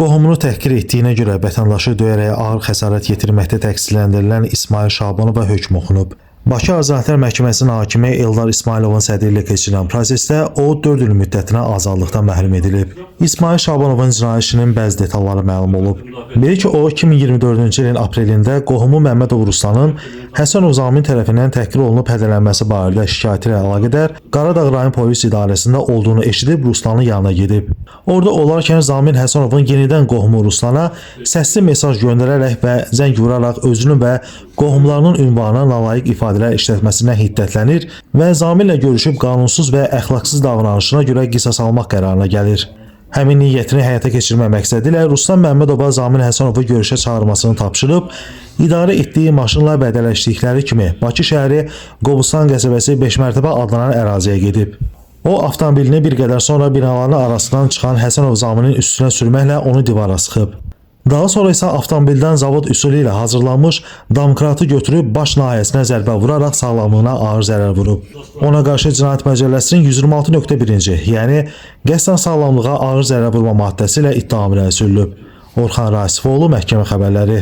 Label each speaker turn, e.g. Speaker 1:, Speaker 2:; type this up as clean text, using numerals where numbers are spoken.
Speaker 1: Qohumunu təhqir etdiyinə görə vətəndaşı döyərək ağır xəsarət yetirməkdə təqsirləndirilən İsmail Şabanova hökm oxunub. Bakı Azadlıqlar Məhkəməsinin hakimi Eldar İsmayılovun sədrliyi ilə keçirilən prosesdə o 4 il müddətinə azadlıqdan məhrum edilib. İsmail Şabanovun cinayət işinin bəzi detalları məlum olub. Biri ki, o 2024-cü ilin aprelində qohumu Məmmədov Ruslanın Həsənov Zamin tərəfindən təhqir olunub hədələnməsi barədə şikayəti ilə əlaqədar Qaradağ rayon polis idarəsində olduğunu eşidib Ruslanın yanına gedib. Orada olarkən Zamin Həsənovun yenidən qohumu Ruslana səsli mesaj göndərərək və zəng vuraraq özünün və qohumlarının ünvanına nalayiq ifadələr işlətməsindən hiddətlənir və Zaminlə görüşüb qanunsuz və əxlaqsız davranışına görə qisas almaq qərarına gəlir. Həmin niyyətini həyata keçirmək məqsədi ilə Ruslan Məmmədova Zamin Həsənovu görüşə çağırmasını tapşırıb, idarə etdiyi maşınla vədələşdikləri kimi Bakı şəhəri Qobustan qəsəbəsi 5 mərtəbə adlanan əraziyə gedib. O, avtomobilini bir qədər sonra binaların arasından çıxan Həsənov Zaminin üstünə sürməklə onu divara sıxıb. Daha sonra isə avtomobildən zavod üsulu ilə hazırlanmış damkratı götürüb baş nahiyəsinə zərbə vuraraq sağlamlığına ağır zərər vurub. Ona qarşı Cinayət Məcəlləsinin 126.1-ci, yəni qəsdən sağlamlığa ağır zərər vurma maddəsi ilə ittiham irəli sürülüb. Orxan Rasifoğlu, Məhkəmə Xəbərləri.